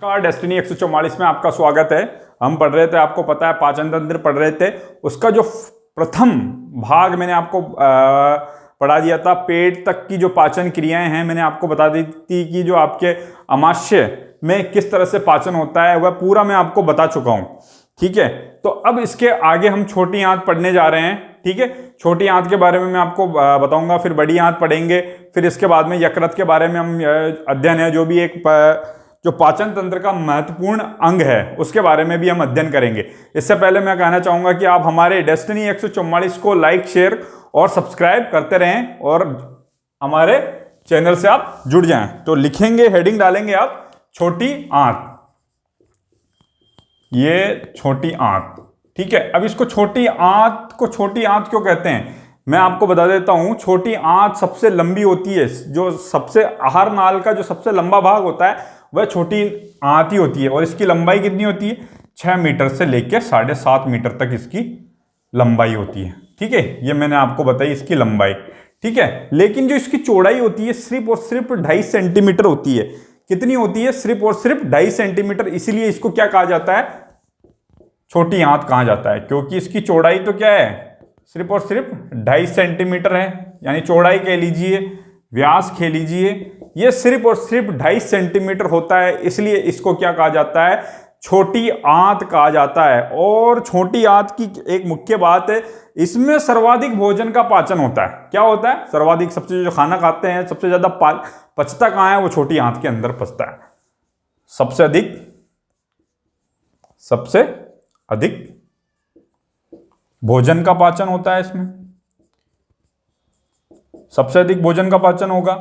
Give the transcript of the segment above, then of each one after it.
नमस्कार, डेस्टिनी 144 में आपका स्वागत है। हम पढ़ रहे थे, आपको पता है पाचन तंत्र पढ़ रहे थे। उसका जो प्रथम भाग मैंने आपको पढ़ा दिया था, पेट तक की जो पाचन क्रियाएं हैं मैंने आपको बता दी थी कि जो आपके आमाशय में किस तरह से पाचन होता है वह पूरा मैं आपको बता चुका हूं। ठीक है, तो अब इसके आगे हम छोटी आंत पढ़ने जा रहे हैं। ठीक है, छोटी आंत के बारे में मैं आपको बताऊंगा, फिर बड़ी आंत पढ़ेंगे, फिर इसके बाद में यकृत के बारे में हम अध्ययन है, जो भी एक जो पाचन तंत्र का महत्वपूर्ण अंग है उसके बारे में भी हम अध्ययन करेंगे। इससे पहले मैं कहना चाहूंगा कि आप हमारे डेस्टिनी 144 को लाइक, शेयर और सब्सक्राइब करते रहें और हमारे चैनल से आप जुड़ जाएं। तो लिखेंगे, हेडिंग डालेंगे आप छोटी आंत, ये छोटी आंत। ठीक है, अब इसको छोटी आंत को छोटी आंत क्यों कहते हैं मैं आपको बता देता हूं। छोटी आंत सबसे लंबी होती है, जो सबसे आहार नाल का जो सबसे लंबा भाग होता है वह छोटी आंत ही होती है। और इसकी लंबाई कितनी होती है? 6 मीटर से लेकर 7.5 मीटर तक इसकी लंबाई होती है। ठीक है, ये मैंने आपको बताई इसकी लंबाई। ठीक है, लेकिन जो इसकी चौड़ाई होती है सिर्फ और सिर्फ 2.5 सेंटीमीटर होती है। कितनी होती है? सिर्फ और सिर्फ 2.5 सेंटीमीटर। इसीलिए इसको क्या कहा जाता है? छोटी आंत कहा जाता है, क्योंकि इसकी चौड़ाई तो क्या है? सिर्फ और सिर्फ 2.5 सेंटीमीटर है। यानी चौड़ाई कह लीजिए, व्यास कह लीजिए, ये सिर्फ और सिर्फ 2.5 सेंटीमीटर होता है। इसलिए इसको क्या कहा जाता है? छोटी आंत कहा जाता है। और छोटी आंत की एक मुख्य बात है, इसमें सर्वाधिक भोजन का पाचन होता है। क्या होता है? सर्वाधिक, सबसे जो खाना खाते हैं सबसे ज्यादा पचता कहाँ है? वो छोटी आंत के अंदर पचता है। सबसे अधिक भोजन का पाचन होता है इसमें, सबसे अधिक भोजन का पाचन होगा।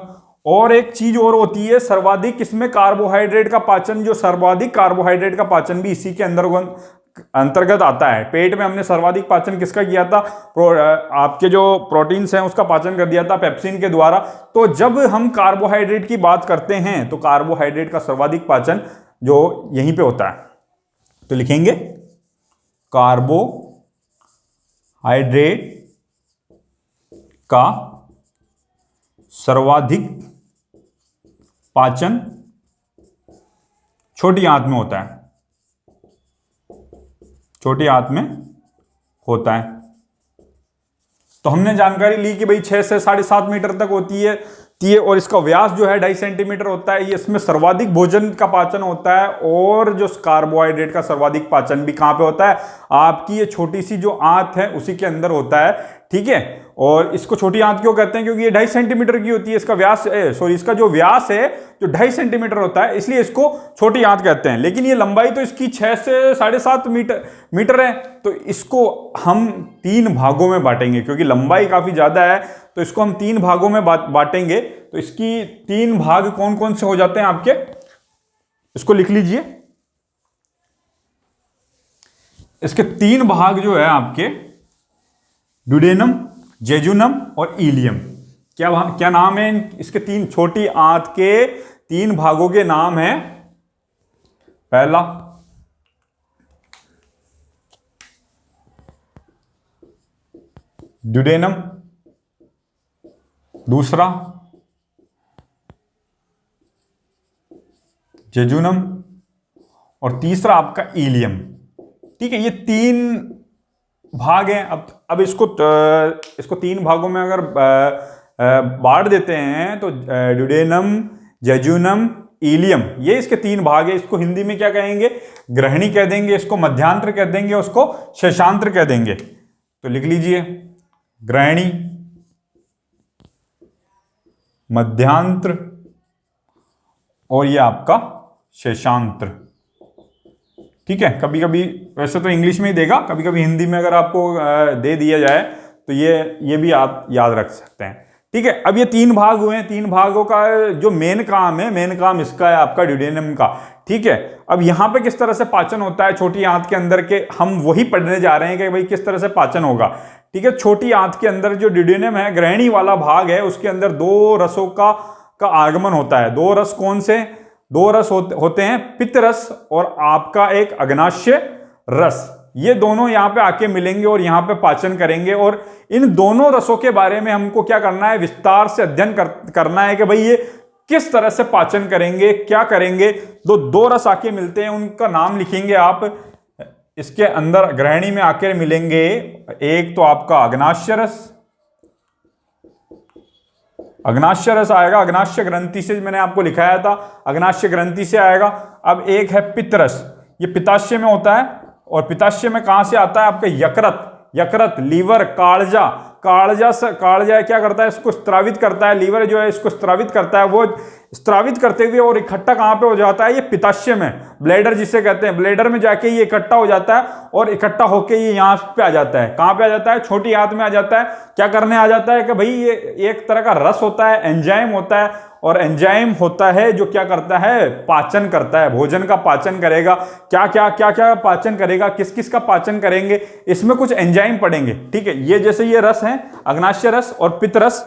और एक चीज और होती है, सर्वाधिक इसमें कार्बोहाइड्रेट का पाचन, जो सर्वाधिक कार्बोहाइड्रेट का पाचन भी इसी के अंतर्गत आता है। पेट में हमने सर्वाधिक पाचन किसका किया था? आपके जो प्रोटीन्स हैं उसका पाचन कर दिया था पेप्सिन के द्वारा। तो जब हम कार्बोहाइड्रेट की बात करते हैं तो कार्बोहाइड्रेट का सर्वाधिक पाचन जो यहीं पे होता है। तो लिखेंगे कार्बोहाइड्रेट का सर्वाधिक पाचन छोटी आंत में होता है। छोटी आंत में होता है। तो हमने जानकारी ली कि भाई 6 से 7.5 मीटर तक होती है और इसका व्यास जो है 2.5 सेंटीमीटर होता है। ये इसमें सर्वाधिक भोजन का पाचन होता है। और जो कार्बोहाइड्रेट का सर्वाधिक पाचन भी कहां पे होता है? आपकी ये छोटी सी जो आंत है उसी के अंदर होता है। ठीक है, और इसको छोटी आंत क्यों कहते हैं? क्योंकि ये 2.5 सेंटीमीटर की होती है। इसका व्यास इसका जो व्यास है जो 2.5 सेंटीमीटर होता है, इसलिए इसको छोटी आंत कहते हैं। लेकिन ये लंबाई तो इसकी 6 से 7.5 मीटर है। तो इसको हम 3 भागों में बांटेंगे, क्योंकि लंबाई काफी ज्यादा है। तो इसको हम 3 भागों में बांटेंगे। तो इसकी 3 भाग कौन कौन से हो जाते हैं आपके? इसको लिख लीजिए। इसके 3 भाग जो है आपके, ड्यूडेनम, जेजुनम और इलियम। क्या नाम है इसके? 3 छोटी आंत के 3 भागों के नाम है। पहला ड्यूडेनम, दूसरा जेजुनम और तीसरा आपका इलियम। ठीक है, ये 3 भाग हैं। अब इसको 3 भागों में अगर बांट देते हैं तो ड्यूडेनम, जेजुनम, इलियम, ये इसके 3 भाग है। इसको हिंदी में क्या कहेंगे? ग्रहणी कह देंगे, इसको मध्यांत्र कह देंगे, उसको शेषांत्र कह देंगे। तो लिख लीजिए, ग्रहणी, मध्यांत्र और ये आपका शेषांत्र। ठीक है, कभी कभी वैसे तो इंग्लिश में ही देगा, कभी कभी हिंदी में अगर आपको दे दिया जाए तो ये भी आप याद रख सकते हैं। ठीक है, अब ये 3 भाग हुए हैं। 3 भागों का जो मेन काम इसका है आपका ड्यूडेनम का। ठीक है, अब यहां पे किस तरह से पाचन होता है छोटी आंत के अंदर के, हम वही पढ़ने जा रहे हैं कि भाई किस तरह से पाचन होगा। ठीक है, छोटी आंत के अंदर जो ड्यूडेनम है, ग्रहणी वाला भाग है, उसके अंदर 2 रसों का आगमन होता है। 2 रस कौन से? 2 रस होते हैं, पित्त रस और आपका एक अग्नाशय रस। ये दोनों यहां पे आके मिलेंगे और यहां पे पाचन करेंगे। और इन दोनों रसों के बारे में हमको क्या करना है? विस्तार से अध्ययन करना है कि भाई ये किस तरह से पाचन करेंगे, क्या करेंगे। दो रस आके मिलते हैं, उनका नाम लिखेंगे आप इसके अंदर ग्रहणी में आकर मिलेंगे। एक तो आपका अग्नाशय रस, अग्नाशय रस आएगा, अग्नाशय ग्रंथि से मैंने आपको लिखाया था, अग्नाशय ग्रंथि से आएगा। अब एक है पित्त रस, ये पित्ताशय में होता है, और पित्ताशय में कहां से आता है आपका यकृत, यकृत, लीवर, कालजा, कालजा क्या करता है, इसको स्त्रावित करता है, लीवर जो है इसको स्त्रावित करता है, वो स्त्रावित करते हुए और इकट्ठा कहां पे हो जाता है, ये पित्ताशय में, ब्लैडर जिसे कहते हैं, ब्लैडर में जाके ये इकट्ठा हो जाता है, और इकट्ठा होके ये यहां पे आ जाता है। कहां पे आ जाता है, छोटी आंत में आ जाता है। क्या करने आ जाता है कि भाई ये एक तरह का रस होता है, एंजाइम होता है, और एंजाइम होता है जो क्या करता है, पाचन करता है, भोजन का पाचन करेगा। क्या क्या पाचन करेगा, किस किस का पाचन करेंगे, इसमें कुछ एंजाइम पड़ेंगे। ठीक है, ये जैसे ये रस है अग्नाशय रस और पित्त रस,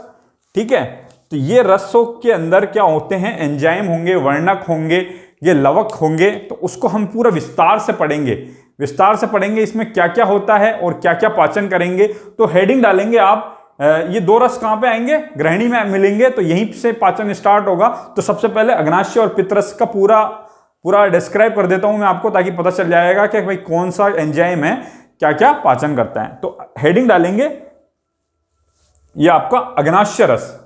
ठीक है, तो ये रसों के अंदर क्या होते हैं, एंजाइम होंगे, वर्णक होंगे, ये लवक होंगे। तो उसको हम पूरा विस्तार से पढ़ेंगे, इसमें क्या क्या होता है और क्या क्या पाचन करेंगे। तो हेडिंग डालेंगे आप, ये दो रस कहां पे आएंगे, ग्रहणी में मिलेंगे, तो यहीं से पाचन स्टार्ट होगा। तो सबसे पहले अग्नाशय और पित्त रस का पूरा डिस्क्राइब कर देता हूं मैं आपको, ताकि पता चल जाएगा कि भाई कौन सा एंजाइम है, क्या क्या पाचन करता है। तो हेडिंग डालेंगे, ये आपका अग्नाशय रस,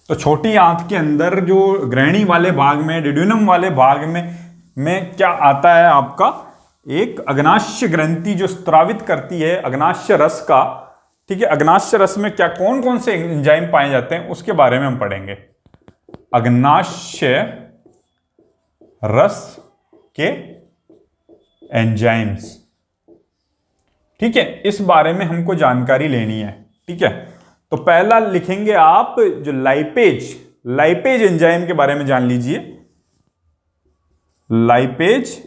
तो छोटी आंत के अंदर जो ग्रहणी वाले भाग में, डिड्यूनम वाले भाग में क्या आता है आपका, एक अग्नाशय ग्रंथि जो स्त्रावित करती है अग्नाशय रस का। ठीक है, अग्नाशय रस में क्या कौन कौन से एंजाइम पाए जाते हैं उसके बारे में हम पढ़ेंगे। अग्नाशय रस के एंजाइम्स, ठीक है, इस बारे में हमको जानकारी लेनी है। ठीक है, तो पहला लिखेंगे आप जो लाइपेज एंजाइम के बारे में जान लीजिए। लाइपेज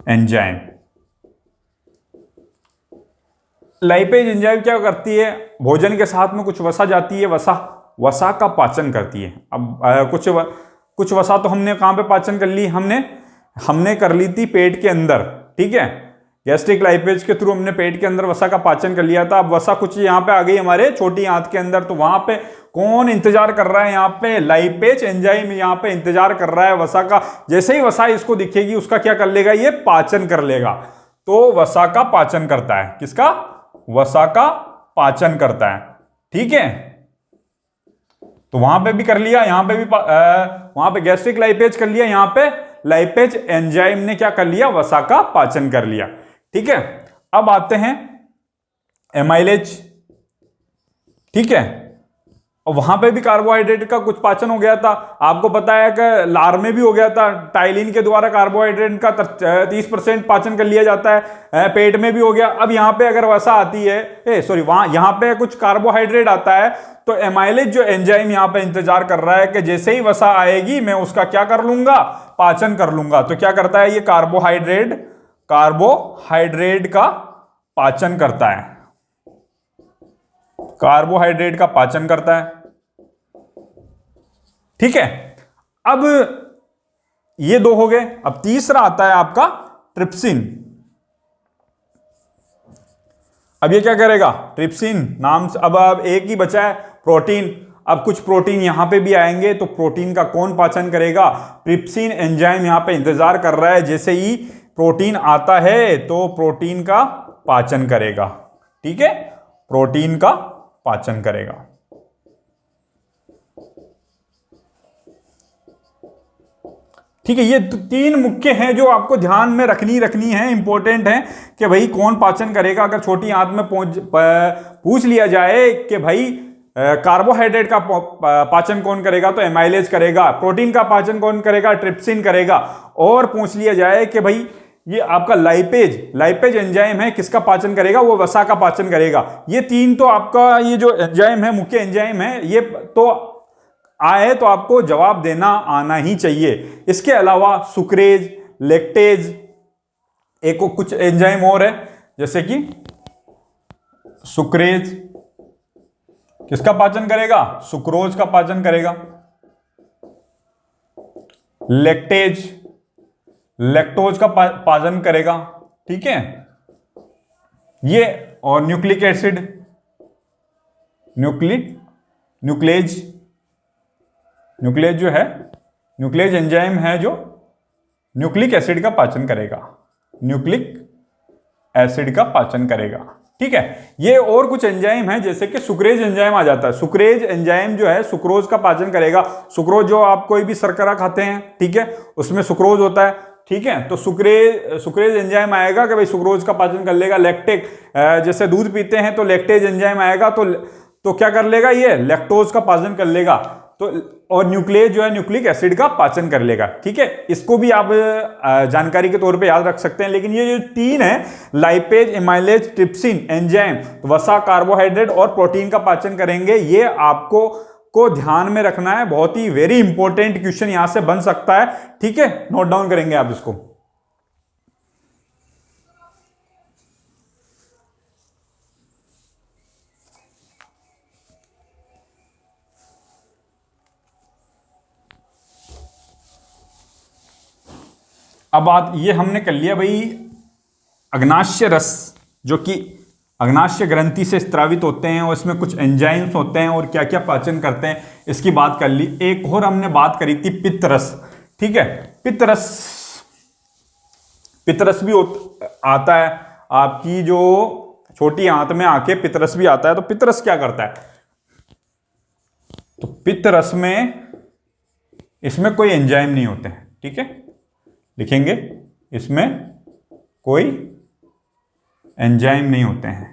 एंजाइम, लाइपेज एंजाइम क्या करती है, भोजन के साथ में कुछ वसा जाती है, वसा का पाचन करती है। अब कुछ वसा तो हमने कहां पे पाचन कर ली, हमने कर ली थी पेट के अंदर। ठीक है, गैस्ट्रिक लाइपेज के थ्रू हमने पेट के अंदर वसा का पाचन कर लिया था। अब वसा कुछ यहां पे आ गई हमारे छोटी आंत के अंदर, तो वहां पे कौन इंतजार कर रहा है, यहां पे लाइपेज एंजाइम यहां पे इंतजार कर रहा है वसा का। जैसे ही वसा इसको दिखेगी उसका क्या कर लेगा, ये पाचन कर लेगा। तो वसा का पाचन करता है, किसका, वसा का पाचन करता है। ठीक है, तो वहां पे भी कर लिया, यहां पे भी वहां पे गैस्ट्रिक लाइपेज कर लिया, यहां पे लाइपेज एंजाइम ने क्या कर लिया, वसा का पाचन कर लिया। ठीक है, अब आते हैं एमाइलेज। ठीक है, वहां पे भी कार्बोहाइड्रेट का कुछ पाचन हो गया था, आपको पता है कि लार में भी हो गया था, टाइलिन के द्वारा कार्बोहाइड्रेट का 30% पाचन कर लिया जाता है, पेट में भी हो गया। अब यहां पे अगर वसा आती है, यहां पे कुछ कार्बोहाइड्रेट आता है, तो एमाइलेज जो एंजाइम यहां पे इंतजार कर रहा है कि जैसे ही वसा आएगी मैं उसका क्या कर लूंगा, पाचन कर लूंगा। तो क्या करता है, ये कार्बोहाइड्रेट का पाचन करता है, कार्बोहाइड्रेट का पाचन करता है। ठीक है, अब ये दो हो गए। अब तीसरा आता है आपका ट्रिप्सिन। अब ये क्या करेगा, ट्रिप्सिन नाम से, अब एक ही बचा है प्रोटीन। अब कुछ प्रोटीन यहां पे भी आएंगे, तो प्रोटीन का कौन पाचन करेगा, ट्रिप्सिन एंजाइम यहां पे इंतजार कर रहा है, जैसे ही प्रोटीन आता है तो प्रोटीन का पाचन करेगा। ठीक है, प्रोटीन का पाचन करेगा। ठीक है, ये तीन मुख्य हैं जो आपको ध्यान में रखनी है, इंपॉर्टेंट है कि भाई कौन पाचन करेगा। अगर छोटी आंत में पूछ लिया जाए कि भाई कार्बोहाइड्रेट का पाचन कौन करेगा, तो एमाइलेज करेगा। प्रोटीन का पाचन कौन करेगा, ट्रिप्सिन करेगा। और पूछ लिया जाए कि भाई ये आपका लाइपेज एंजाइम है, किसका पाचन करेगा, वो वसा का पाचन करेगा। ये तीन तो आपका ये जो एंजाइम है, मुख्य एंजाइम है, ये तो आए तो आपको जवाब देना आना ही चाहिए। इसके अलावा सुक्रेज, लेक्टेज, एक कुछ एंजाइम और है, जैसे कि सुक्रेज किसका पाचन करेगा, सुक्रोज का पाचन करेगा। लैक्टोज का पाचन करेगा। ठीक है, ये और न्यूक्लिक एसिड, न्यूक्लेज जो है, न्यूक्लेज एंजाइम है जो न्यूक्लिक एसिड का पाचन करेगा, न्यूक्लिक एसिड का पाचन करेगा। ठीक है, ये और कुछ एंजाइम है जैसे कि सुक्रेज एंजाइम आ जाता है। सुक्रेज एंजाइम जो है सुक्रोज का पाचन करेगा। सुक्रोज जो आप कोई भी शर्करा खाते हैं, ठीक है, उसमें सुक्रोज होता है। ठीक है, तो सुक्रेज एंजाइम आएगा कि भाई सुक्रोज का पाचन कर लेगा। लैक्टेक, जैसे दूध पीते हैं तो लैक्टेज एंजाइम आएगा, तो क्या कर लेगा, ये लैक्टोज का पाचन कर लेगा। तो और न्यूक्लेज जो है न्यूक्लिक एसिड का पाचन कर लेगा। ठीक है, इसको भी आप जानकारी के तौर पे याद रख सकते हैं। लेकिन ये जो तीन है, लाइपेज, एमाइलेज, ट्रिप्सिन एंजाइम, वसा, कार्बोहाइड्रेट और प्रोटीन का पाचन करेंगे। ये आपको ध्यान में रखना है, बहुत ही वेरी इंपॉर्टेंट क्वेश्चन यहां से बन सकता है। ठीक है, नोट डाउन करेंगे आप इसको। अब बात ये हमने कर लिया भाई, अग्नाशय रस जो कि अग्नाशय ग्रंथि से स्त्रावित होते हैं और इसमें कुछ एंजाइम्स होते हैं और क्या क्या पाचन करते हैं, इसकी बात कर ली। एक और हमने बात करी थी पित्तरस। ठीक है, पित्तरस भी आता है आपकी जो छोटी आंत में आके पित्तरस भी आता है। तो पित्तरस क्या करता है, तो पित्तरस में इसमें कोई एंजाइम नहीं होते हैं। ठीक है, लिखेंगे इसमें कोई एंजाइम नहीं होते हैं,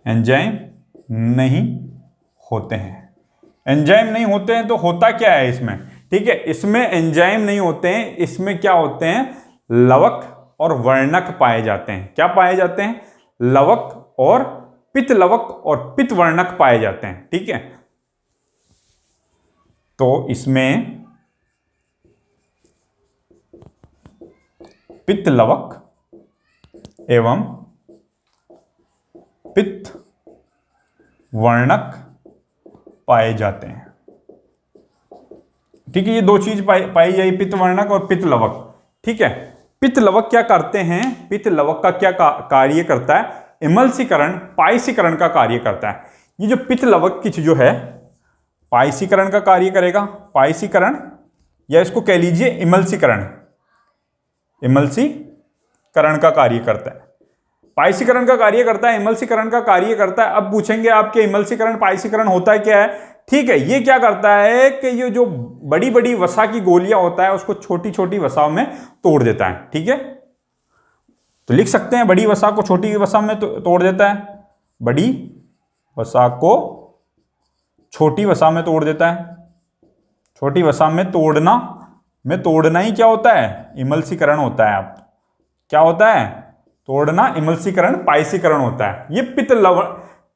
एंजाइम नहीं होते हैं। एंजाइम नहीं होते हैं तो होता क्या है इसमें। ठीक है, इसमें एंजाइम नहीं होते हैं, इसमें क्या होते हैं, लवक और वर्णक पाए जाते हैं। क्या पाए जाते हैं, लवक और पित्त लवक और पित्त वर्णक पाए जाते हैं। ठीक है, तो इसमें पित्त लवक एवं पित्त वर्णक पाए जाते हैं। ठीक है, ये दो चीज पाई जाए, पित्त वर्णक और पित्त लवक। ठीक है, पित्त लवक क्या करते हैं, पित्त लवक का क्या कार्य करता है, इमल्सीकरण, पायसीकरण का कार्य करता है। ये जो पित्त लवक की जो है पायसीकरण का कार्य करेगा, पायसीकरण, या इसको कह लीजिए इमल्सीकरण, इमल्सीकरण का कार्य करता है। पायसीकरण का कार्य करता है, इमल्सीकरण का कार्य करता है। अब पूछेंगे आपके इमल्सीकरण पायसीकरण होता है क्या है। ठीक है, ये क्या करता है कि ये जो बड़ी बड़ी वसा की गोलियां होता है उसको छोटी छोटी वसाओं में तोड़ देता है। ठीक है, तो लिख सकते हैं बड़ी वसा को छोटी वसा में तोड़ देता है, बड़ी वसा को छोटी वसा में तोड़ देता है। छोटी वसा में तोड़ना ही क्या होता है, इमल्सीकरण होता है। आप क्या होता है, तोड़ना, इमल्सीकरण, पायसीकरण होता है। ये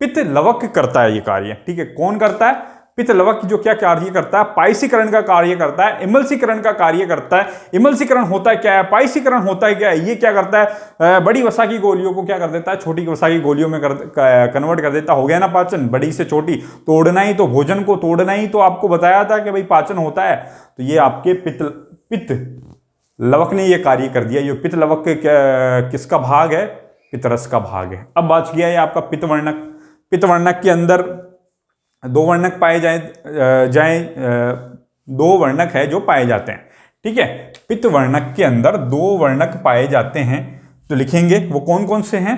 पित्त लवक करता है ये कार्य। ठीक है, कौन करता है, पित्त लवक जो क्या कार्य करता है, पायसीकरण का कार्य करता है, इमल्सीकरण का कार्य करता है। इमल्सीकरण होता क्या है, पायसीकरण होता है क्या है, ये क्या करता है, बड़ी वसा की गोलियों को क्या कर देता है, छोटी वसा की गोलियों में कन्वर्ट कर देता। हो गया ना पाचन, बड़ी से छोटी तोड़ना ही तो, भोजन को तोड़ना ही तो आपको बताया था कि भाई पाचन होता है। तो ये आपके पित्त लवक ने ये कार्य कर दिया। ये पित्त लवक किसका भाग है, पित्तरस का भाग है। अब बच गया है आपका पित्त वर्णक। पित्त वर्णक के अंदर दो वर्णक पाए जाए दो वर्णक है जो पाए जाते हैं। ठीक है, पित्त वर्णक के अंदर दो वर्णक पाए जाते हैं, तो लिखेंगे वो कौन कौन से हैं।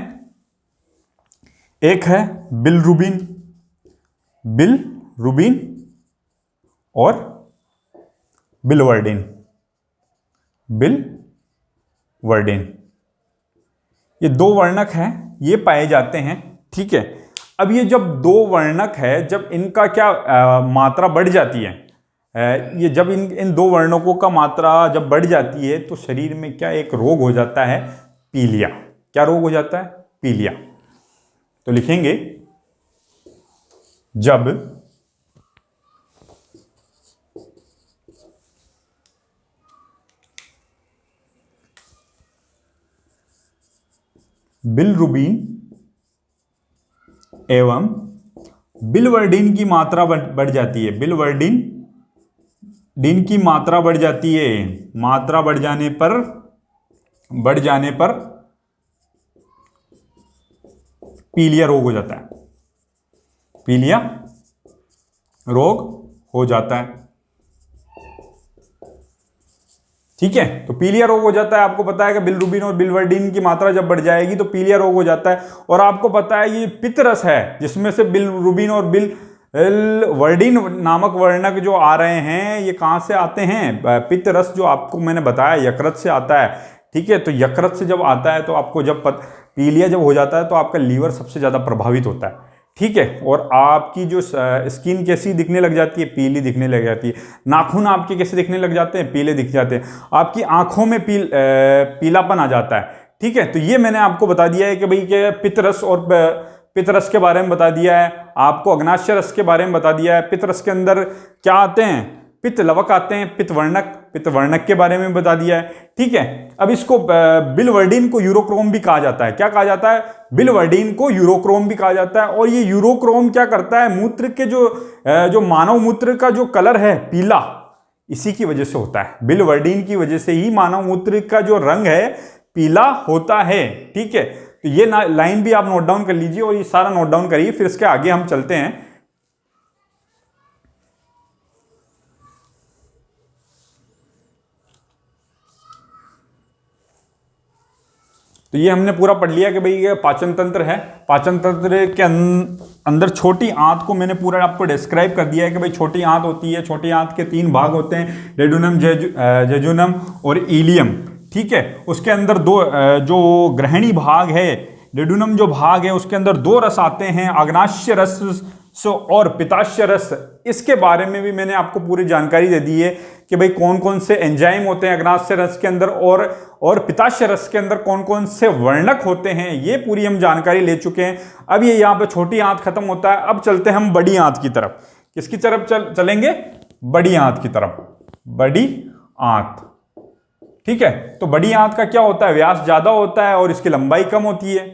एक है बिलरुबिन और बिलवर्डिन। ये दो वर्णक हैं, ये पाए जाते हैं। ठीक है, अब ये जब दो वर्णक है, जब इनका क्या मात्रा बढ़ जाती है, ये जब इन दो वर्णकों का मात्रा जब बढ़ जाती है तो शरीर में क्या एक रोग हो जाता है, पीलिया। क्या रोग हो जाता है, पीलिया। तो लिखेंगे जब बिलरुबिन एवं बिलवर्डिन की मात्रा बढ़ जाती है, बिलवर्डिन की मात्रा बढ़ जाती है, मात्रा बढ़ जाने पर पीलिया रोग हो जाता है। पीलिया रोग हो जाता है। ठीक है, तो पीलिया रोग हो जाता है। आपको पता है कि बिलिरुबिन और बिलिवर्डिन की मात्रा जब बढ़ जाएगी तो पीलिया रोग हो जाता है। और आपको पता है ये पित्तरस है जिसमें से बिलिरुबिन और बिलिवर्डिन नामक वर्णक जो आ रहे हैं, ये कहां से आते हैं? पित्तरस जो आपको मैंने बताया यकृत से आता है। ठीक है, तो यकृत से जब आता है तो आपको जब पीलिया जब हो जाता है तो आपका लीवर सबसे ज्यादा प्रभावित होता है। ठीक है, और आपकी जो स्किन कैसी दिखने लग जाती है? पीली दिखने लग जाती है। नाखून आपके कैसे दिखने लग जाते हैं? पीले दिख जाते हैं। आपकी आंखों में पीलापन आ जाता है। ठीक है, तो ये मैंने आपको बता दिया है कि भाई के पित्तरस और पित्तरस के बारे में बता दिया है, आपको अग्नाशय रस के बारे में बता दिया है। पित्तरस के अंदर क्या आते हैं? पित्त लवक आते हैं, पित्तवर्णक के बारे में बता दिया है। ठीक है, अब इसको बिलिवर्डिन को यूरोक्रोम भी कहा जाता है। क्या कहा जाता है? बिलिवर्डिन को यूरोक्रोम भी कहा जाता है। और ये यूरोक्रोम क्या करता है? मूत्र के जो मानव मूत्र का जो कलर है पीला, इसी की वजह से होता है। बिलिवर्डिन की वजह से ही मानव मूत्र का जो रंग है पीला होता है। ठीक है, तो ये लाइन भी आप नोट डाउन कर लीजिए और ये सारा नोट डाउन करिए, फिर इसके आगे हम चलते हैं। तो ये हमने पूरा पढ़ लिया कि भाई ये पाचन तंत्र है। पाचन तंत्र के अंदर छोटी आंत को मैंने पूरा आपको डिस्क्राइब कर दिया है कि भाई छोटी आंत होती है। छोटी आंत के 3 भाग होते हैं, डेडुनम, जेजुनम और इलियम। ठीक है, उसके अंदर जो ग्रहणी भाग है, डेडुनम जो भाग है, उसके अंदर 2 रस आते हैं, अग्नाशय रस और पित्ताशय रस। इसके बारे में भी मैंने आपको पूरी जानकारी दे दी है कि भाई कौन कौन से एंजाइम होते हैं अग्नाशय रस के अंदर और पित्ताशय रस के अंदर कौन कौन से वर्णक होते हैं, ये पूरी हम जानकारी ले चुके हैं। अब ये यहाँ पे छोटी आंत खत्म होता है। अब चलते हैं हम बड़ी आंत की तरफ। किसकी तरफ चलेंगे? बड़ी आंत की तरफ। बड़ी आंत। ठीक है, तो बड़ी आंत का क्या होता है? व्यास ज्यादा होता है और इसकी लंबाई कम होती है।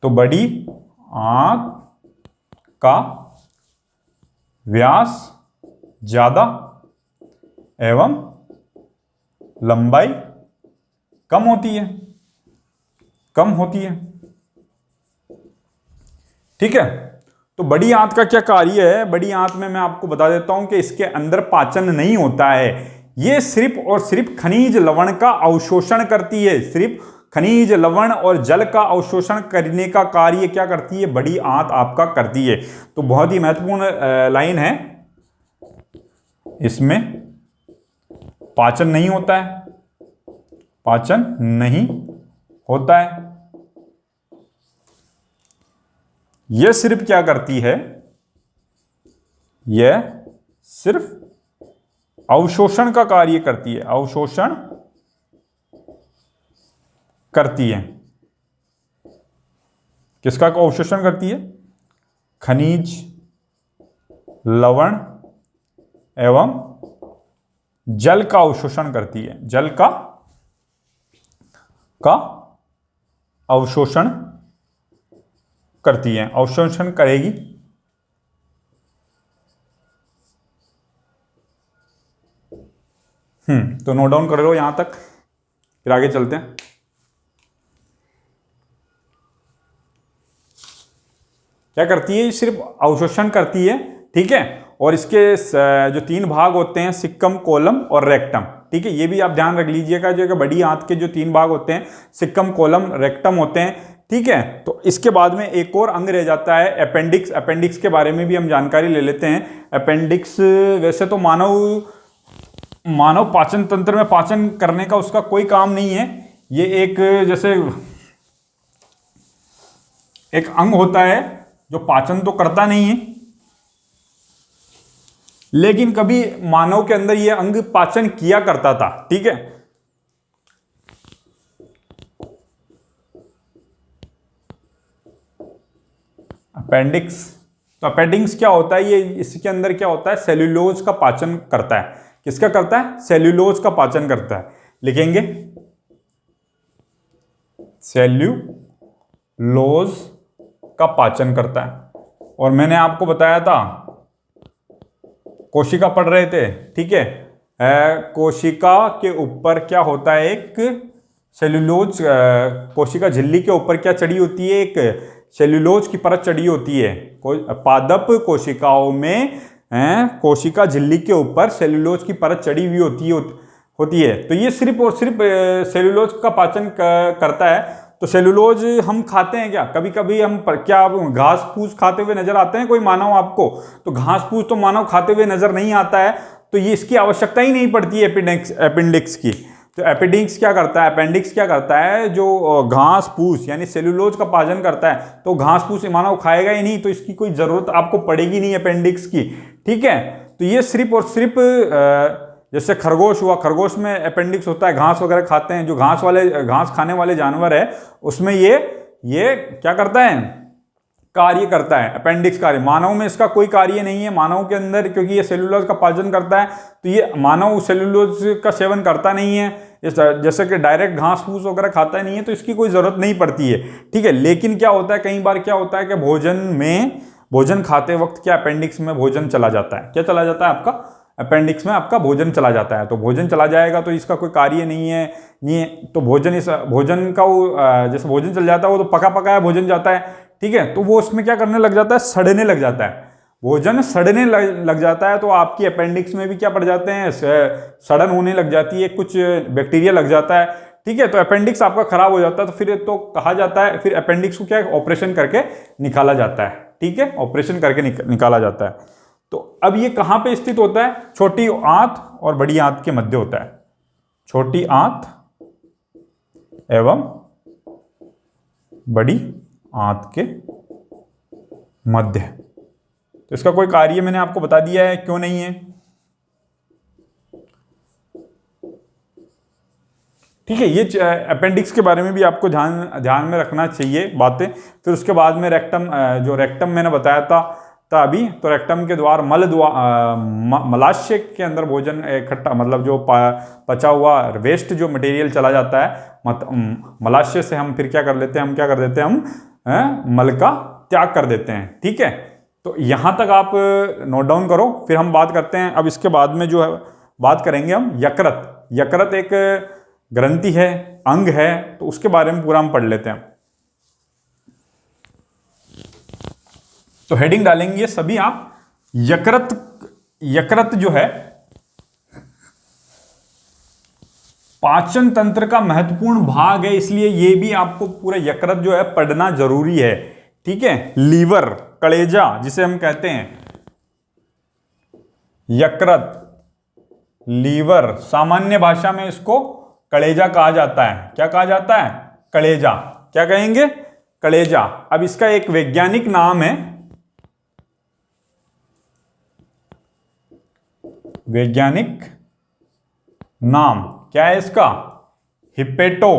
तो बड़ी आंत का व्यास ज्यादा एवं लंबाई कम होती है। ठीक है, तो बड़ी आंत का क्या कार्य है? बड़ी आंत में मैं आपको बता देता हूं कि इसके अंदर पाचन नहीं होता है। ये सिर्फ और सिर्फ खनिज लवण का अवशोषण करती है। सिर्फ खनिज लवण और जल का अवशोषण करने का कार्य क्या करती है? बड़ी आंत आपका करती है। तो बहुत ही महत्वपूर्ण लाइन है। इसमें पाचन नहीं होता है। पाचन नहीं होता है। यह सिर्फ क्या करती है? यह सिर्फ अवशोषण का कार्य करती है। अवशोषण करती है। किसका अवशोषण करती है? खनिज लवण एवं जल का अवशोषण करती है। जल का अवशोषण करती है। अवशोषण करेगी। तो नोट डाउन कर लो यहां तक, फिर आगे चलते हैं। क्या करती है? सिर्फ अवशोषण करती है। ठीक है, और इसके जो 3 भाग होते हैं, सिक्कम, कोलम और रेक्टम। ठीक है, ये भी आप ध्यान रख लीजिएगा। जो बड़ी आंत के जो 3 भाग होते हैं, सिक्कम, कोलम, रेक्टम होते हैं। ठीक है, तो इसके बाद में एक और अंग रह जाता है, अपेंडिक्स। अपेंडिक्स के बारे में भी हम जानकारी ले लेते हैं। अपेंडिक्स वैसे तो मानव पाचन तंत्र में पाचन करने का उसका कोई काम नहीं है। ये एक जैसे एक अंग होता है जो पाचन तो करता नहीं है, लेकिन कभी मानव के अंदर यह अंग पाचन किया करता था। ठीक है, अपेंडिक्स। तो अपेंडिक्स क्या होता है? ये इसके अंदर क्या होता है? सेल्यूलोज का पाचन करता है। किसका करता है? सेल्यूलोज का पाचन करता है। लिखेंगे सेल्यूलोज का पाचन करता है। और मैंने आपको बताया था, कोशिका पढ़ रहे थे। ठीक है, कोशिका के ऊपर क्या होता है? एक सेल्यूलोज, कोशिका झिल्ली के ऊपर क्या चढ़ी होती है? एक सेल्यूलोज की परत चढ़ी होती है। पादप कोशिकाओं में कोशिका झिल्ली के ऊपर सेल्यूलोज की परत चढ़ी हुई होती है। तो ये सिर्फ और सिर्फ सेल्यूलोज का पाचन करता है। तो सेल्यूलोज हम खाते हैं क्या? कभी कभी हम क्या आप घास फूस खाते हुए नजर आते हैं कोई मानव आपको? तो घास फूस तो मानव खाते हुए नजर नहीं आता है, तो ये इसकी आवश्यकता ही नहीं पड़ती है अपेंडिक्स की। तो अपेंडिक्स क्या करता है, जो घास फूस यानी सेल्यूलोज का पाचन करता है, तो घास फूस मानव खाएगा ही नहीं, तो इसकी कोई जरूरत आपको पड़ेगी नहीं अपेंडिक्स की। ठीक है, तो ये सिर्फ और सिर्फ जैसे खरगोश हुआ, खरगोश में अपेंडिक्स होता है, घास वगैरह खाते हैं, जो घास खाने वाले जानवर है उसमें ये क्या करता है, कार्य करता है, अपेंडिक्स कार्य। मानव में इसका कोई कार्य नहीं है। मानव के अंदर क्योंकि ये सेल्यूलोज का पाचन करता है, तो ये मानव सेल्यूलोज का सेवन करता नहीं है, जैसे कि डायरेक्ट घास फूस वगैरह खाता नहीं है, तो इसकी कोई जरूरत नहीं पड़ती है। ठीक है, लेकिन क्या होता है, कई बार क्या होता है कि भोजन खाते वक्त क्या अपेंडिक्स में भोजन चला जाता है। क्या चला जाता है आपका? अपेंडिक्स में आपका भोजन चला जाता है। तो भोजन चला जाएगा तो इसका कोई कार्य नहीं है, तो भोजन का जैसे भोजन चल जाता है, वो तो पका पकाया भोजन जाता है। ठीक है, तो वो उसमें क्या करने लग जाता है, सड़ने लग जाता है। भोजन सड़ने लग जाता है तो आपकी अपेंडिक्स में भी क्या पड़ जाते हैं, सड़न होने लग जाती है, कुछ बैक्टीरिया लग जाता है। ठीक है, तो अपेंडिक्स आपका खराब हो जाता है। तो फिर तो कहा जाता है, फिर अपेंडिक्स को क्या ऑपरेशन करके निकाला जाता है। ठीक है, ऑपरेशन करके निकाला जाता है। तो अब ये कहां पे स्थित होता है? छोटी आंत और बड़ी आंत के मध्य होता है। छोटी आंत एवं बड़ी आंत के मध्य। तो इसका कोई कार्य मैंने आपको बता दिया है, क्यों नहीं है। ठीक है, ये अपेंडिक्स के बारे में भी आपको ध्यान में रखना चाहिए बातें। फिर उसके बाद में रेक्टम मैंने बताया था अभी, तो रेक्टम के द्वार मलाशय के अंदर भोजन इकट्ठा, मतलब जो पचा हुआ वेस्ट जो मटेरियल चला जाता है मलाशय से, हम फिर क्या कर लेते हैं, हम मल का त्याग कर देते हैं। ठीक है, तो यहां तक आप नोट डाउन करो। फिर हम बात करते हैं, अब इसके बाद में जो है बात करेंगे हम यकृत। यकृत एक ग्रंथि है, अंग है, तो उसके बारे में पूरा हम पढ़ लेते हैं। तो हेडिंग डालेंगे सभी आप, यकृत जो है पाचन तंत्र का महत्वपूर्ण भाग है, इसलिए ये भी आपको पूरा यकृत जो है पढ़ना जरूरी है। ठीक है, लीवर, कलेजा जिसे हम कहते हैं, यकृत, लीवर, सामान्य भाषा में इसको कलेजा कहा जाता है। क्या कहा जाता है? कलेजा। क्या कहेंगे? कलेजा। अब इसका एक वैज्ञानिक नाम है, वैज्ञानिक नाम क्या है इसका? हिप्पेटो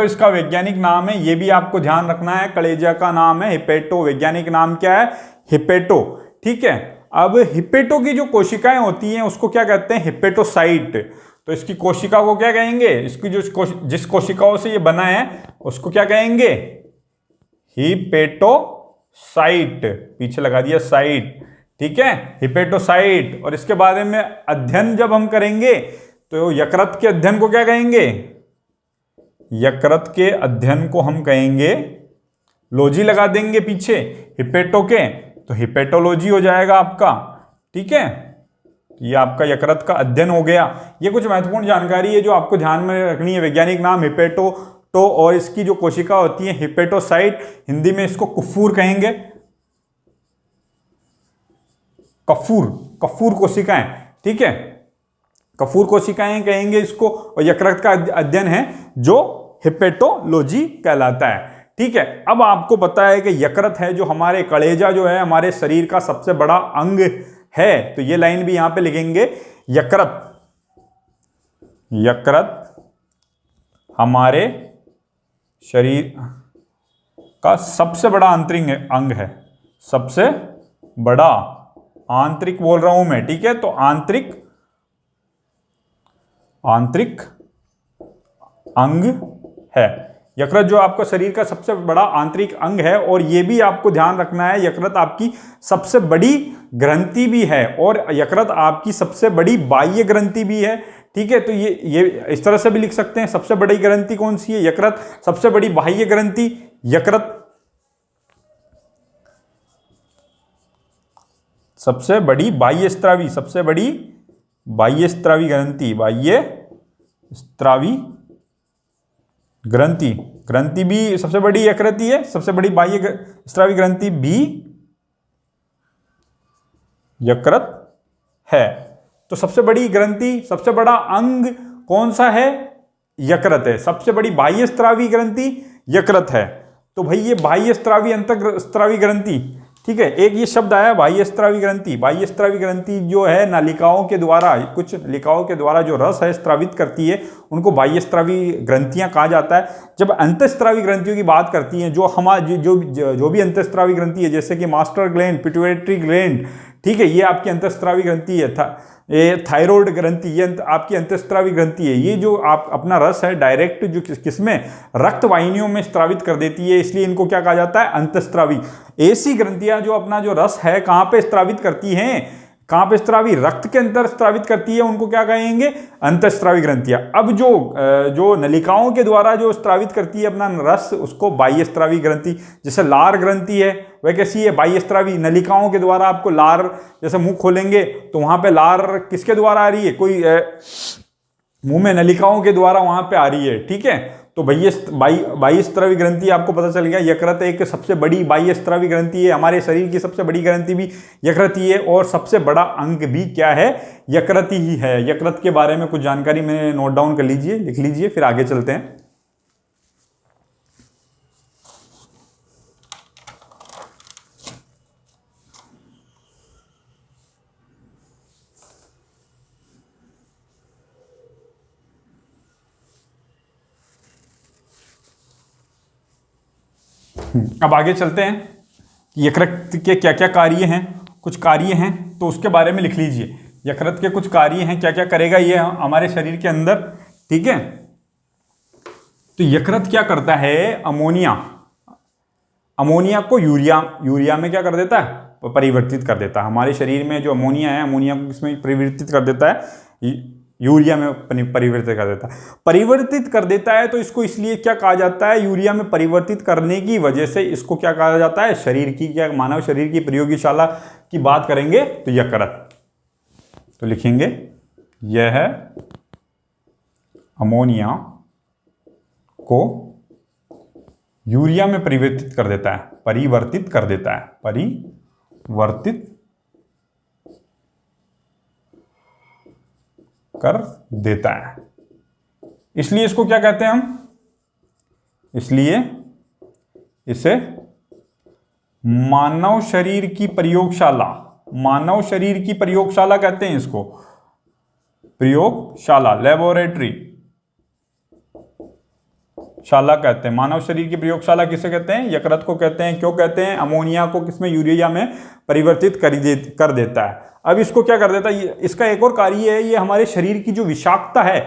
इसका वैज्ञानिक नाम है। ये भी आपको ध्यान रखना है, कलेजा का नाम है हिप्पेटो, वैज्ञानिक नाम क्या है? हिप्पेटो। ठीक है, अब हिप्पेटो की जो कोशिकाएं होती हैं उसको क्या कहते हैं? हिप्पेटोसाइट। तो इसकी कोशिका को क्या कहेंगे? इसकी जिस कोशिकाओं से ये बना है उसको क्या कहेंगे? हिप्पेटोसाइट। पीछे लगा दिया साइट। ठीक है, हिप्पेटोसाइट। और इसके बारे में अध्ययन जब हम करेंगे तो यकृत के अध्ययन को क्या कहेंगे? यकृत के अध्ययन को हम कहेंगे, लॉजी लगा देंगे पीछे हिप्पेटो के, तो हिप्पेटोलॉजी हो जाएगा आपका। ठीक है, ये आपका यकृत का अध्ययन हो गया। ये कुछ महत्वपूर्ण जानकारी है जो आपको ध्यान में रखनी है। वैज्ञानिक नाम हिप्पेटो, और इसकी जो कोशिका होती है हिप्पेटोसाइट, हिंदी में इसको कुफूर कहेंगे, कफूर कोशिकाएं। ठीक है, कफूर कोशिकाएं कहेंगे इसको, और यकृत का अध्ययन है जो हिप्पेटोलॉजी कहलाता है। ठीक है, अब आपको पता है कि यकृत है जो हमारे कलेजा जो है हमारे शरीर का सबसे बड़ा अंग है। तो ये लाइन भी यहां पे लिखेंगे, यकृत हमारे शरीर का सबसे बड़ा आंतरिक अंग है। सबसे बड़ा आंतरिक बोल रहा हूं मैं। ठीक है, तो आंतरिक अंग है यकृत, जो आपका शरीर का सबसे बड़ा आंतरिक अंग है। और यह भी आपको ध्यान रखना है, यकृत आपकी सबसे बड़ी ग्रंथि भी है, और यकृत आपकी सबसे बड़ी बाह्य ग्रंथि भी है। ठीक है, तो ये इस तरह से भी लिख सकते हैं, सबसे बड़ी ग्रंथि कौन सी है? यकृत। सबसे बड़ी बाह्य ग्रंथि यकृत, सबसे बड़ी बाह्य स्त्रावी, सबसे बड़ी बाह्य स्त्रावी ग्रंथि, बाह्य स्त्रावी ग्रंथि, ग्रंथि भी सबसे बड़ी यकृत ही है, सबसे बड़ी बाह्य स्त्रावी ग्रंथि भी यकृत है। तो सबसे बड़ी ग्रंथि, सबसे बड़ा अंग कौन सा है? यकृत है। सबसे बड़ी बाह्य स्त्रावी ग्रंथि यकृत है। तो भाई ये बाह्य स्त्रावी, अंतःस्त्रावी ग्रंथि, ठीक है, एक ये शब्द आया बाह्य स्त्रावी ग्रंथि। बाह्य स्त्रावी ग्रंथि जो है नलिकाओं के द्वारा, कुछ नलिकाओं के द्वारा जो रस है स्त्रावित करती है, उनको बाह्य स्त्रावी ग्रंथियां कहा जाता है। जब अंतःस्त्रावी ग्रंथियों की बात करती हैं, जो हमारे जो भी अंतःस्त्रावी ग्रंथि है, जैसे कि मास्टर ग्लैंड, पिट्यूटरी ग्लैंड, ठीक है, ये आपकी अंतःस्त्रावी ग्रंथि है। ये थायराइड ग्रंथि, ये आपकी अंतःस्त्रावी ग्रंथि है। ये जो आप अपना रस है डायरेक्ट जो किसमें, रक्त वाहिनियों में स्त्रावित कर देती है, इसलिए इनको क्या कहा जाता है? अंतःस्त्रावी। ऐसी ग्रंथियां जो अपना जो रस है कहां पे स्त्रावित करती हैं? कहां पे स्त्रावी? रक्त के अंदर स्त्रावित करती है, उनको क्या कहेंगे? अंतःस्त्रावी ग्रंथियां। अब जो नलिकाओं के द्वारा जो स्त्रावित करती है अपना रस, उसको बाह्य स्त्रावी ग्रंथि। जैसे लार ग्रंथि है, वह कैसी है? बाह्य स्त्रावी। नलिकाओं के द्वारा आपको लार, जैसे मुंह खोलेंगे तो वहां पे लार किसके द्वारा आ रही है? कोई मुंह में नलिकाओं के द्वारा वहां पे आ रही है, ठीक है। तो बाह्य स्त्रावी ग्रंथि आपको पता चल गया। यकृत एक सबसे बड़ी बाह्य स्त्रावी ग्रंथि है। हमारे शरीर की सबसे बड़ी ग्रंथि भी यकृत ही है, और सबसे बड़ा अंग भी क्या है? यकृत ही है। यकृत के बारे में कुछ जानकारी में नोट डाउन कर लीजिए, लिख लीजिए, फिर आगे चलते हैं। अब आगे चलते हैं कि यकृत के क्या क्या कार्य हैं। कुछ कार्य हैं तो उसके बारे में लिख लीजिए। यकृत के कुछ कार्य हैं, क्या क्या करेगा ये हमारे शरीर के अंदर, ठीक है। तो यकृत क्या करता है? अमोनिया को यूरिया में क्या कर देता है? परिवर्तित कर देता है। हमारे शरीर में जो अमोनिया है, अमोनिया को किसमें परिवर्तित कर देता है? यूरिया में परिवर्तित कर देता है। परिवर्तित कर देता है तो इसको इसलिए क्या कहा जाता है? यूरिया में परिवर्तित करने की वजह से इसको क्या कहा जाता है? शरीर की, क्या मानव शरीर की प्रयोगशाला की बात करेंगे तो यकृत। तो लिखेंगे यह है अमोनिया को यूरिया में परिवर्तित कर देता है, परिवर्तित कर देता है, परिवर्तित कर देता है। इसलिए इसको क्या कहते हैं हम? इसलिए इसे मानव शरीर की प्रयोगशाला, मानव शरीर की प्रयोगशाला कहते हैं इसको। प्रयोगशाला, लेबोरेटरी शाला कहते हैं। मानव शरीर की प्रयोगशाला किसे कहते हैं? यकृत को कहते हैं। क्यों कहते हैं? अमोनिया को किसमें? यूरिया में परिवर्तित कर देता है। अब इसको क्या कर देता है? इसका एक और कार्य है, ये हमारे शरीर की जो विषाक्तता है,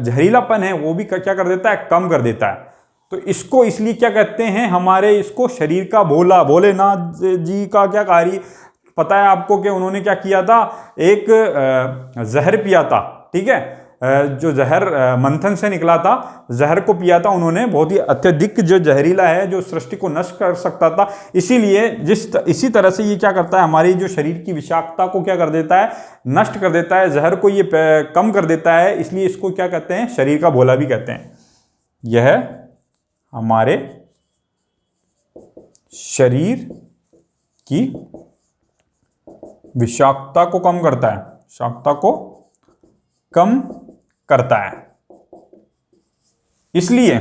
जहरीलापन है, वो भी क्या कर देता है? कम कर देता है। तो इसको इसलिए क्या कहते हैं? हमारे इसको शरीर का भोला, भोलेनाथ जी का क्या कार्य पता है आपको कि उन्होंने क्या किया था? एक जहर पिया था, ठीक है, जो जहर मंथन से निकला था, जहर को पिया था उन्होंने, बहुत ही अत्यधिक जो जहरीला है, जो सृष्टि को नष्ट कर सकता था। इसीलिए इसी तरह से ये क्या करता है? हमारी जो शरीर की विषाक्तता को क्या कर देता है? नष्ट कर देता है। जहर को ये कम कर देता है, इसलिए इसको क्या कहते हैं? शरीर का भोला भी कहते हैं। यह हमारे शरीर की विषाक्तता को कम करता है, विषाक्तता को कम करता है। इसलिए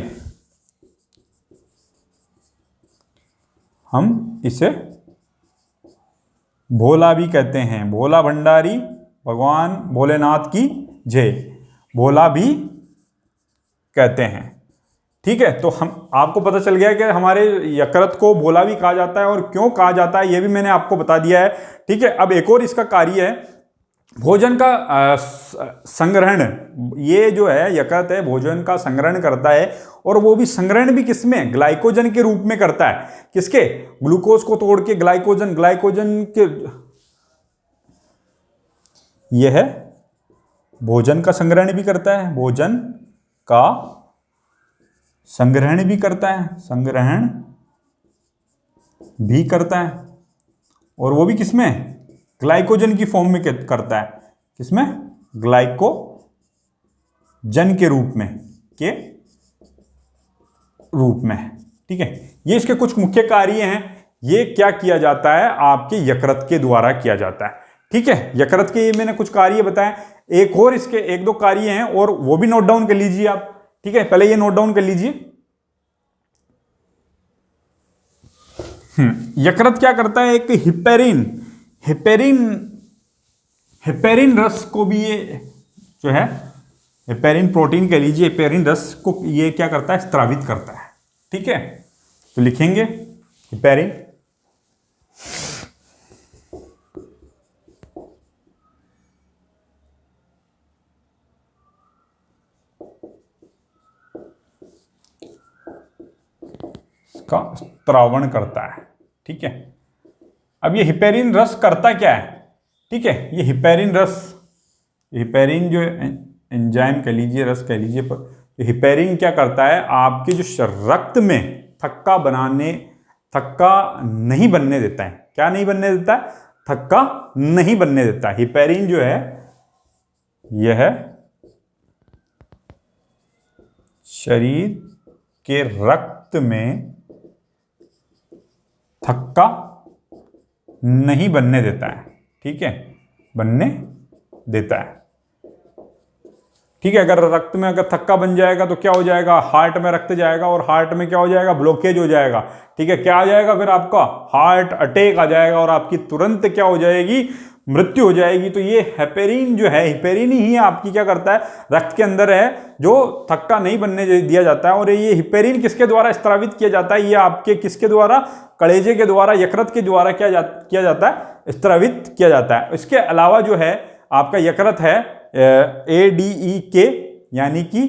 हम इसे भोला भी कहते हैं। भोला भंडारी, भगवान भोलेनाथ की जय, भोला भी कहते हैं, ठीक है। तो हम आपको पता चल गया कि हमारे यकृत को भोला भी कहा जाता है, और क्यों कहा जाता है ये भी मैंने आपको बता दिया है, ठीक है। अब एक और इसका कार्य है भोजन का संग्रहण। ये जो है यकृत है, भोजन का संग्रहण करता है, और वो भी संग्रहण भी किसमें? ग्लाइकोजन के रूप में करता है। किसके? ग्लूकोज को तोड़ के ग्लाइकोजन के, यह है भोजन का संग्रहण भी करता है, भोजन का संग्रहण भी करता है, संग्रहण भी करता है, और वो भी किसमें, ग्लाइकोजन की फॉर्म में करता है, किसमें, ग्लाइकोजन के रूप में, ठीक है। ये इसके कुछ मुख्य कार्य हैं। ये क्या किया जाता है, आपके यकृत के द्वारा किया जाता है, ठीक है। यकृत के ये मैंने कुछ कार्य बताए, एक और इसके एक दो कार्य हैं और वो भी नोट डाउन कर लीजिए आप, ठीक है। पहले ये नोट डाउन कर लीजिए। यकृत क्या करता है, एक हिपेरिन रस को भी ये जो है, हिपेरिन प्रोटीन कह लीजिए, हिपेरिन रस को ये क्या करता है, स्त्रावित करता है, ठीक है। तो लिखेंगे हिपेरिन, का स्त्रावण करता है, ठीक है। अब ये हिपेरिन रस करता क्या है, ठीक है। ये हिपेरिन रस, हिपेरिन जो एंजाइम कह लीजिए, रस कह लीजिए, पर हिपेरिन क्या करता है, आपके जो रक्त में थक्का नहीं बनने देता है। क्या नहीं बनने देता है, थक्का नहीं बनने देता है। हिपेरिन जो है यह शरीर के रक्त में थक्का नहीं बनने देता है, ठीक है, बनने देता है, ठीक है। अगर रक्त में अगर थक्का बन जाएगा तो क्या हो जाएगा, हार्ट में रक्त जाएगा और हार्ट में क्या हो जाएगा, ब्लॉकेज हो जाएगा, ठीक है। क्या आ जाएगा, फिर आपका हार्ट अटैक आ जाएगा और आपकी तुरंत क्या हो जाएगी, मृत्यु हो जाएगी। तो ये हेपेरिन जो है, हिपेरिन ही आपकी क्या करता है, रक्त के अंदर है, जो थक्का नहीं बनने दिया जाता है। और ये हिपेरिन किसके द्वारा स्त्रावित किया जाता है, ये आपके किसके द्वारा, कलेजे के द्वारा, यकृत के द्वारा किया जाता है, स्त्रावित किया जाता है। इसके अलावा जो है आपका यकृत है ADEK, यानी कि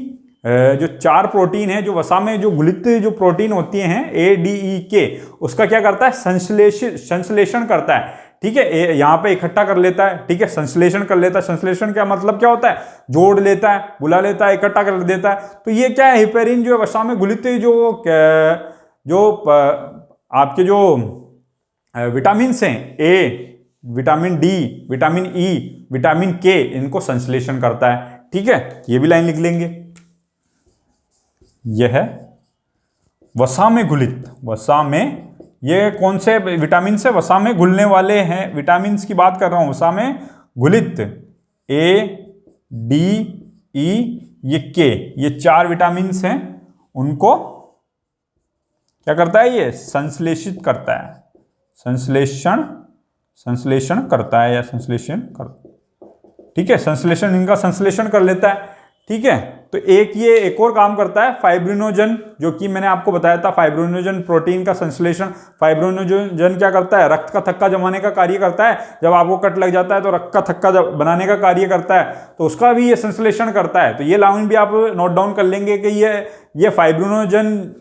जो 4 प्रोटीन है, जो वसा में जो घुलित जो प्रोटीन होती हैं ADEK, उसका क्या करता है, संश्लेषण करता है, ठीक है। यहां पे इकट्ठा कर लेता है, ठीक है, संश्लेषण कर लेता है। संश्लेषण का मतलब क्या होता है, जोड़ लेता है, बुला लेता है, इकट्ठा कर देता है। तो ये क्या है, हिपेरिन जो है वसा में घुलित जो आपके जो विटामिन हैं, A, vitamin D, vitamin E, vitamin K, इनको संश्लेषण करता है, ठीक है। ये भी लाइन लिख लेंगे। यह है वसा में घुलित, वसा में, ये कौन से विटामिन से वसा में घुलने वाले हैं, विटामिन की बात कर रहा हूं, वसा में घुलित, ए, डी, ई, ये के, ये 4 विटामिन हैं, उनको क्या करता है, ये संश्लेषित करता है, संश्लेषण करता है, या संश्लेषण कर, ठीक है, संश्लेषण, इनका संश्लेषण कर लेता है, ठीक है। तो एक और काम करता है फाइब्रिनोजन, जो कि मैंने आपको बताया था, फाइब्रिनोजन प्रोटीन का संश्लेषण। फाइब्रिनोजन क्या करता है, रक्त का थक्का जमाने का कार्य करता है। जब आपको कट लग जाता है तो रक्त का थक्का बनाने का कार्य करता है, तो उसका भी ये संश्लेषण करता है। तो ये लाइन भी आप नोट डाउन कर लेंगे कि ये फाइब्रिनोजन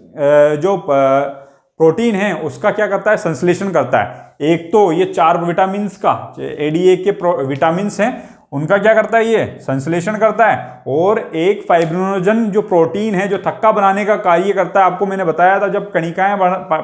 जो प्रोटीन है उसका क्या करता है, संश्लेषण करता है। एक तो ये 4 विटामिन का ADA के विटामिन हैं, उनका क्या करता है, ये संश्लेषण करता है। और एक फाइब्रिनोजन जो प्रोटीन है, जो थक्का बनाने का कार्य करता है। आपको मैंने बताया था जब कणिकाएं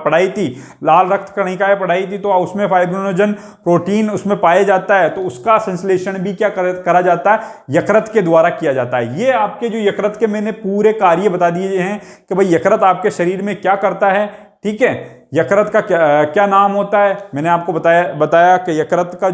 पढ़ाई थी, लाल रक्त कणिकाएं पढ़ाई थी, तो उसमें फाइब्रिनोजन प्रोटीन उसमें पाया जाता है। तो उसका संश्लेषण भी क्या करा जाता है, यकृत के द्वारा किया जाता है। ये आपके जो यकृत के मैंने पूरे कार्य बता दिए हैं कि भाई यकृत आपके शरीर में क्या करता है, ठीक है। यकृत का क्या नाम होता है, मैंने आपको बताया कि यकृत का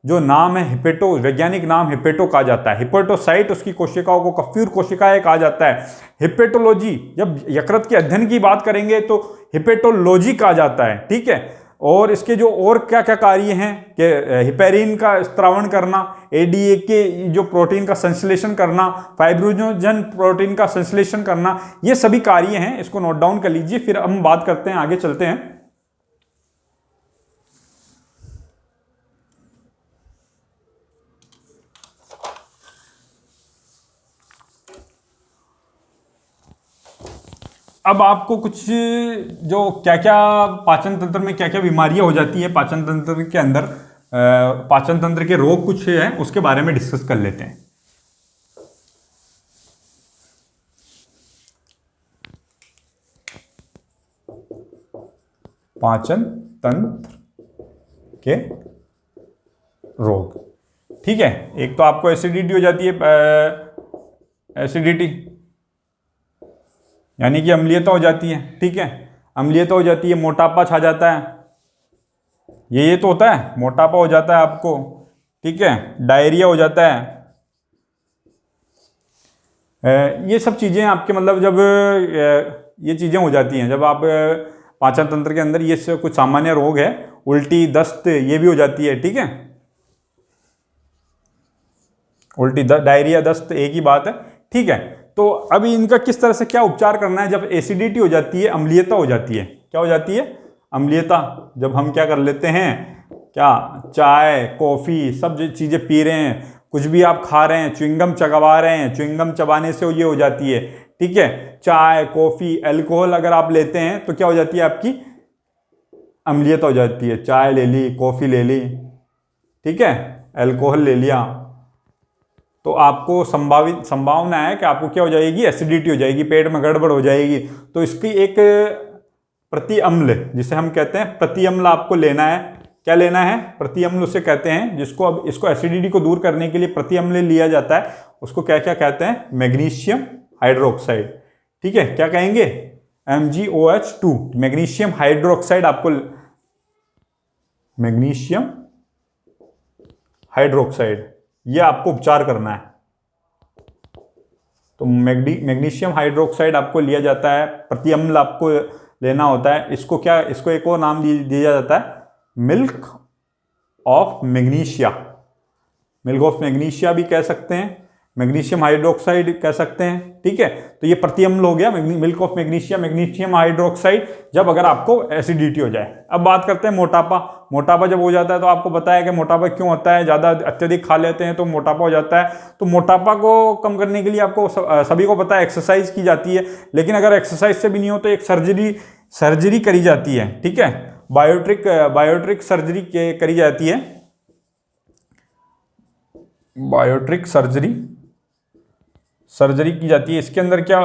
जो नाम है, हिपेटो, वैज्ञानिक नाम हिपेटो कहा जाता है। हिपेटोसाइट उसकी कोशिकाओं को कफ्यूर कोशिकाएं कहा जाता है। हिपेटोलॉजी, जब यकृत के अध्ययन की बात करेंगे तो हिपेटोलॉजी कहा जाता है, ठीक है। और इसके जो और क्या क्या कार्य हैं कि हिपेरिन का स्त्रावण करना, ADA के जो प्रोटीन का संश्लेषण करना, फाइब्रिनोजन प्रोटीन का संश्लेषण करना, ये सभी कार्य हैं। इसको नोट डाउन कर लीजिए, फिर हम बात करते हैं, आगे चलते हैं। अब आपको कुछ जो क्या क्या पाचन तंत्र में क्या क्या बीमारियां हो जाती है, पाचन तंत्र के अंदर पाचन तंत्र के रोग कुछ हैं, उसके बारे में डिस्कस कर लेते हैं। पाचन तंत्र के रोग। ठीक है, एक तो आपको एसिडिटी हो जाती है, एसिडिटी यानी कि अम्लीयता हो जाती है। ठीक है, अम्लीयता हो जाती है, मोटापा छा जाता है, ये तो होता है, मोटापा हो जाता है आपको। ठीक है, डायरिया हो जाता है। ये सब चीज़ें आपके मतलब जब ये चीज़ें हो जाती हैं, जब आप पाचन तंत्र के अंदर ये कुछ सामान्य रोग है, उल्टी, दस्त, ये भी हो जाती है। ठीक है, उल्टी, डायरिया, दस्त एक ही बात है। ठीक है, तो अभी इनका किस तरह से क्या उपचार करना है जब एसिडिटी हो जाती है, अम्लीयता हो जाती है। क्या हो जाती है? अम्लीयता। जब हम क्या कर लेते हैं, क्या चाय, कॉफ़ी, सब चीज़ें पी रहे हैं, कुछ भी आप खा रहे हैं, च्युइंगम चबा रहे हैं, च्युइंगम चबाने से ये हो जाती है। ठीक है, चाय, कॉफ़ी, अल्कोहल अगर आप लेते हैं तो क्या हो जाती है आपकी अम्लीयता हो जाती है। चाय ले ली, कॉफ़ी ले ली, ठीक है, अल्कोहल ले लिया, तो आपको संभावना है कि आपको क्या हो जाएगी, एसिडिटी हो जाएगी, पेट में गड़बड़ हो जाएगी। तो इसकी एक प्रति अम्ल, जिसे हम कहते हैं प्रति अम्ल, आपको लेना है। क्या लेना है? प्रति अम्ल उसे कहते हैं जिसको, अब इसको एसिडिटी को दूर करने के लिए प्रति अम्ल लिया जाता है। उसको क्या क्या कहते हैं? Magnesium hydroxide. ठीक है, क्या कहेंगे? MgOH2, magnesium hydroxide. आपको मैग्नीशियम हाइड्रोक्साइड, ये आपको उपचार करना है। तो मैग्नीशियम हाइड्रोक्साइड आपको लिया जाता है, प्रति अम्ल आपको लेना होता है। इसको क्या, इसको एक और नाम दिया जाता है, milk of magnesia. Milk of magnesia भी कह सकते हैं, मैग्नीशियम हाइड्रोक्साइड कह सकते हैं। ठीक है, तो ये प्रति अम्ल हो गया, milk of magnesia, magnesium hydroxide, जब अगर आपको एसिडिटी हो जाए। अब बात करते हैं मोटापा। मोटापा जब हो जाता है तो आपको पता है कि मोटापा क्यों होता है, ज़्यादा अत्यधिक खा लेते हैं तो मोटापा हो जाता है। तो मोटापा को कम करने के लिए आपको सभी को पता है एक्सरसाइज की जाती है, लेकिन अगर एक्सरसाइज से भी नहीं हो तो एक सर्जरी करी जाती है। ठीक है, बायोट्रिक सर्जरी करी जाती है, बायोट्रिक सर्जरी की जाती है। इसके अंदर क्या,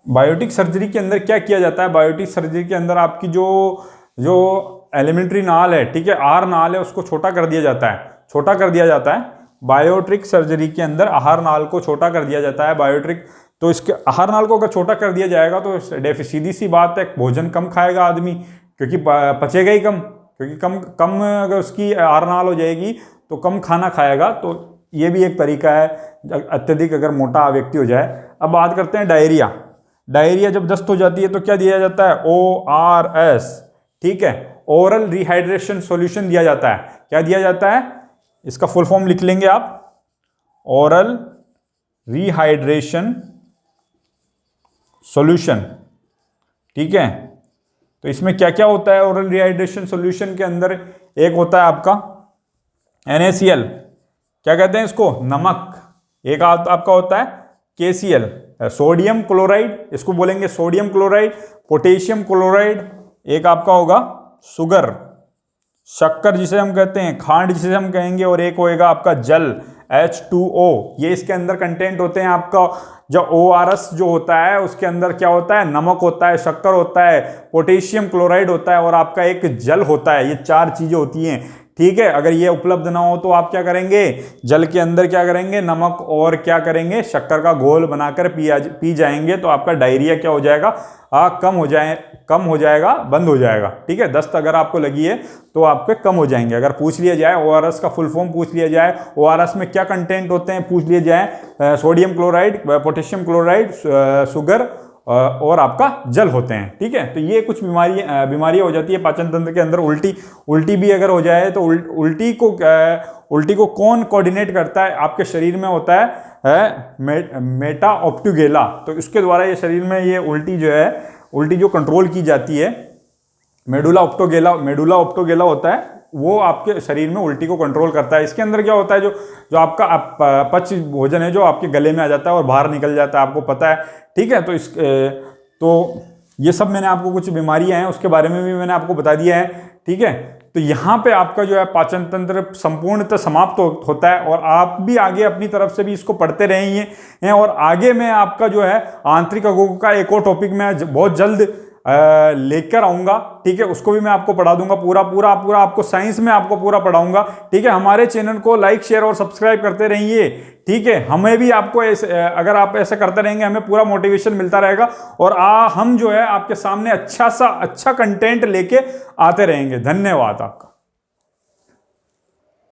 बायोटिक सर्जरी के अंदर क्या किया जाता है? बायोटिक सर्जरी के अंदर आपकी जो एलिमेंट्री नाल है, ठीक है, आहार नाल है, उसको छोटा कर दिया जाता है, छोटा कर दिया जाता है। बायोट्रिक सर्जरी के अंदर आहार नाल को छोटा कर दिया जाता है, बायोट्रिक। तो इसके आहार नाल को अगर छोटा कर दिया जाएगा तो सीधी सी बात है, भोजन कम खाएगा आदमी, क्योंकि पचेगा ही कम, क्योंकि कम अगर उसकी आहार नाल हो जाएगी तो कम खाना खाएगा। तो ये भी एक तरीका है, अत्यधिक अगर मोटा व्यक्ति हो जाए। अब बात करते हैं डायरिया। डायरिया जब दस्त हो जाती है तो क्या दिया जाता है? ORS। ठीक है, ओरल रिहाइड्रेशन सॉल्यूशन दिया जाता है। क्या दिया जाता है? इसका फुल फॉर्म लिख लेंगे आप, ओरल रिहाइड्रेशन सॉल्यूशन। ठीक है, तो इसमें क्या क्या होता है ओरल रिहाइड्रेशन सॉल्यूशन के अंदर? एक होता है आपका NaCl, क्या कहते हैं इसको? नमक। एक आपका होता है KCl, सोडियम क्लोराइड, इसको बोलेंगे सोडियम क्लोराइड, पोटेशियम क्लोराइड। एक आपका होगा शुगर, शक्कर जिसे हम कहते हैं, खांड जिसे हम कहेंगे, और एक होएगा आपका जल, H2O। ये इसके अंदर कंटेंट होते हैं। आपका जो ORS जो होता है उसके अंदर क्या होता है? नमक होता है, शक्कर होता है, पोटेशियम क्लोराइड होता है, और आपका एक जल होता है। ये चार चीजें होती हैं। ठीक है, अगर ये उपलब्ध ना हो तो आप क्या करेंगे? जल के अंदर क्या करेंगे? नमक और क्या करेंगे? शक्कर का घोल बनाकर पी जाएंगे, तो आपका डायरिया क्या हो जाएगा? कम हो जाएगा, बंद हो जाएगा। ठीक है, दस्त अगर आपको लगी है तो आपके कम हो जाएंगे। अगर पूछ लिया जाए, ORS का फुल फॉर्म पूछ लिया जाए, ORS में क्या कंटेंट होते हैं पूछ लिया जाए, sodium chloride, potassium chloride, sugar और आपका जल होते हैं। ठीक है, तो ये कुछ बीमारियां हो जाती है पाचन तंत्र के अंदर। उल्टी भी अगर हो जाए तो उल्टी को कौन कोऑर्डिनेट करता है? आपके शरीर में होता है मेटा ऑप्टोगेला। तो इसके द्वारा ये शरीर में ये उल्टी जो कंट्रोल की जाती है, मेडुला ऑप्टोगेला होता है, वो आपके शरीर में उल्टी को कंट्रोल करता है। इसके अंदर क्या होता है? जो आपका पच भोजन है जो आपके गले में आ जाता है और बाहर निकल जाता है, आपको पता है। ठीक है, तो ये सब मैंने आपको कुछ बीमारियां हैं उसके बारे में भी मैंने आपको बता दिया है। ठीक है, तो यहाँ पे आपका जो है पाचन तंत्र संपूर्णतः समाप्त होता है और आप भी आगे अपनी तरफ से भी इसको पढ़ते रहेंगे। और आगे मैं आपका जो है आंतरिक अंगों का एक और टॉपिक मैं बहुत जल्द लेकर आऊंगा, ठीक है। उसको भी मैं आपको पढ़ा दूंगा, पूरा पूरा पूरा आपको साइंस में आपको पूरा पढ़ाऊंगा, ठीक है। हमारे चैनल को लाइक शेयर और सब्सक्राइब करते रहिए, ठीक है। हमें भी आपको ऐसे, अगर आप ऐसा करते रहेंगे, हमें पूरा मोटिवेशन मिलता रहेगा और हम जो है आपके सामने अच्छा कंटेंट लेके आते रहेंगे। धन्यवाद आपका।